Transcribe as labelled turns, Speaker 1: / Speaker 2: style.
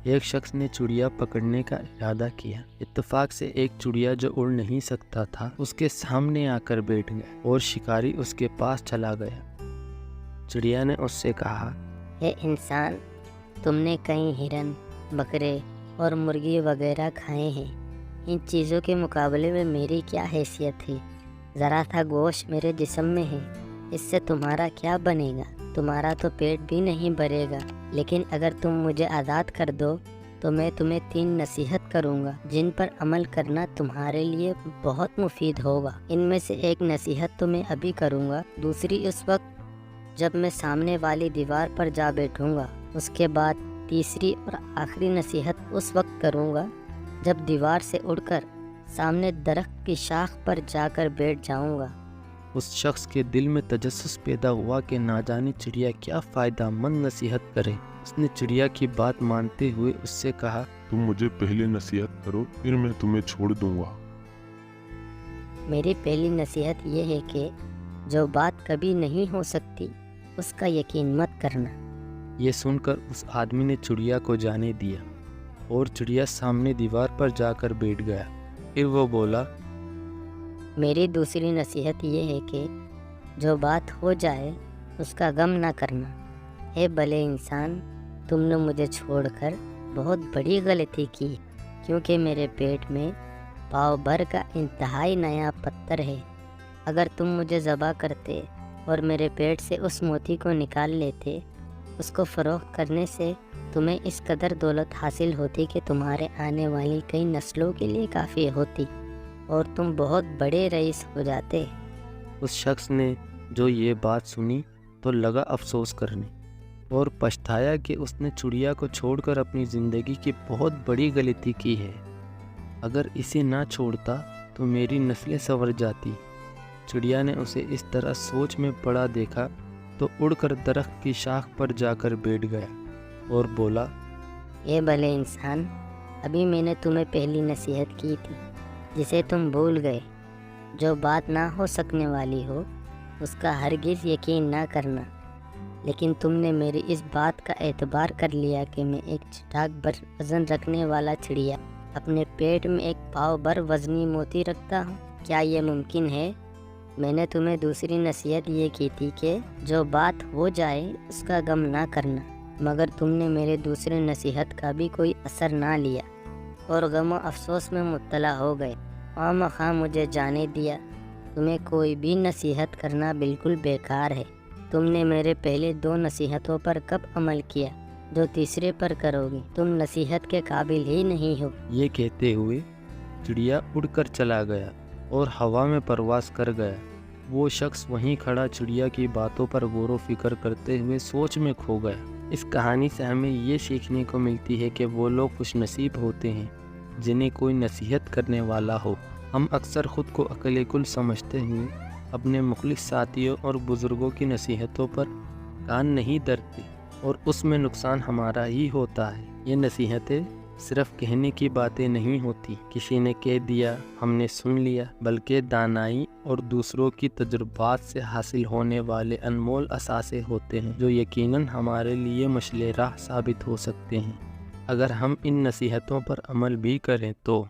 Speaker 1: ایک شخص نے چڑیا پکڑنے کا ارادہ کیا۔ اتفاق سے ایک چڑیا جو اڑ نہیں سکتا تھا اس کے سامنے آ کر بیٹھ گیا اور شکاری اس کے پاس چلا گیا۔ چڑیا نے اس سے کہا،
Speaker 2: اے انسان، تم نے کئی ہرن، بکرے اور مرغی وغیرہ کھائے ہیں، ان چیزوں کے مقابلے میں میری کیا حیثیت ہے؟ ذرا تھا گوشت میرے جسم میں ہے، اس سے تمہارا کیا بنے گا؟ تمہارا تو پیٹ بھی نہیں بھرے گا، لیکن اگر تم مجھے آزاد کر دو تو میں تمہیں 3 نصیحت کروں گا جن پر عمل کرنا تمہارے لیے بہت مفید ہوگا۔ ان میں سے ایک نصیحت تو میں ابھی کروں گا، دوسری اس وقت جب میں سامنے والی دیوار پر جا بیٹھوں گا، اس کے بعد تیسری اور آخری نصیحت اس وقت کروں گا جب دیوار سے اڑ کر سامنے درخت کی شاخ پر جا کر بیٹھ جاؤں گا۔
Speaker 1: اس شخص کے دل میں تجسس پیدا ہوا کہ نہ جانے چڑیا کیا فائدہ مند نصیحت کرے۔ اس نے چڑیا کی بات مانتے ہوئے اس سے کہا،
Speaker 3: تم مجھے پہلے نصیحت کرو، پھر میں تمہیں چھوڑ دوں گا۔
Speaker 2: میری پہلی نصیحت یہ ہے کہ جو بات کبھی نہیں ہو سکتی اس کا یقین مت کرنا۔
Speaker 1: یہ سن کر اس آدمی نے چڑیا کو جانے دیا اور چڑیا سامنے دیوار پر جا کر بیٹھ گیا۔ پھر وہ بولا،
Speaker 2: میری دوسری نصیحت یہ ہے کہ جو بات ہو جائے اس کا غم نہ کرنا۔ اے بھلے انسان، تم نے مجھے چھوڑ کر بہت بڑی غلطی کی، کیونکہ میرے پیٹ میں پاؤ بھر کا انتہائی نیا پتھر ہے۔ اگر تم مجھے ذبح کرتے اور میرے پیٹ سے اس موتی کو نکال لیتے، اس کو فروخت کرنے سے تمہیں اس قدر دولت حاصل ہوتی کہ تمہارے آنے والی کئی نسلوں کے لیے کافی ہوتی اور تم بہت بڑے رئیس ہو جاتے۔
Speaker 1: اس شخص نے جو یہ بات سنی تو لگا افسوس کرنے اور پچھتایا کہ اس نے چڑیا کو چھوڑ کر اپنی زندگی کی بہت بڑی غلطی کی ہے۔ اگر اسے نہ چھوڑتا تو میری نسلیں سنور جاتی۔ چڑیا نے اسے اس طرح سوچ میں پڑا دیکھا تو اڑ کر درخت کی شاخ پر جا کر بیٹھ گیا اور بولا،
Speaker 2: اے بھلے انسان، ابھی میں نے تمہیں پہلی نصیحت کی تھی جسے تم بھول گئے۔ جو بات نہ ہو سکنے والی ہو اس کا ہرگز یقین نہ کرنا، لیکن تم نے میری اس بات کا اعتبار کر لیا کہ میں ایک چٹاک بھر وزن رکھنے والا چڑیا اپنے پیٹ میں ایک پاؤ بھر وزنی موتی رکھتا ہوں۔ کیا یہ ممکن ہے؟ میں نے تمہیں دوسری نصیحت یہ کی تھی کہ جو بات ہو جائے اس کا غم نہ کرنا، مگر تم نے میرے دوسرے نصیحت کا بھی کوئی اثر نہ لیا اور غم و افسوس میں مبتلا ہو گئے۔ خواہ مخواہ مجھے جانے دیا۔ تمہیں کوئی بھی نصیحت کرنا بالکل بیکار ہے۔ تم نے میرے پہلے 2 نصیحتوں پر کب عمل کیا جو تیسرے پر کرو گی؟ تم نصیحت کے قابل ہی نہیں ہو۔
Speaker 1: یہ کہتے ہوئے چڑیا اڑ کر چلا گیا اور ہوا میں پرواز کر گیا۔ وہ شخص وہیں کھڑا چڑیا کی باتوں پر غور و فکر کرتے ہوئے سوچ میں کھو گیا۔ اس کہانی سے ہمیں یہ سیکھنے کو ملتی ہے کہ وہ لوگ خوش نصیب ہوتے ہیں جنہیں کوئی نصیحت کرنے والا ہو۔ ہم اکثر خود کو عقل کل سمجھتے ہوئے اپنے مخلص ساتھیوں اور بزرگوں کی نصیحتوں پر کان نہیں دھرتے اور اس میں نقصان ہمارا ہی ہوتا ہے۔ یہ نصیحتیں صرف کہنے کی باتیں نہیں ہوتی، کسی نے کہہ دیا ہم نے سن لیا، بلکہ دانائی اور دوسروں کی تجربات سے حاصل ہونے والے انمول اثاثے ہوتے ہیں جو یقیناً ہمارے لیے مشعل راہ ثابت ہو سکتے ہیں۔ اگر ہم ان نصیحتوں پر عمل بھی کریں تو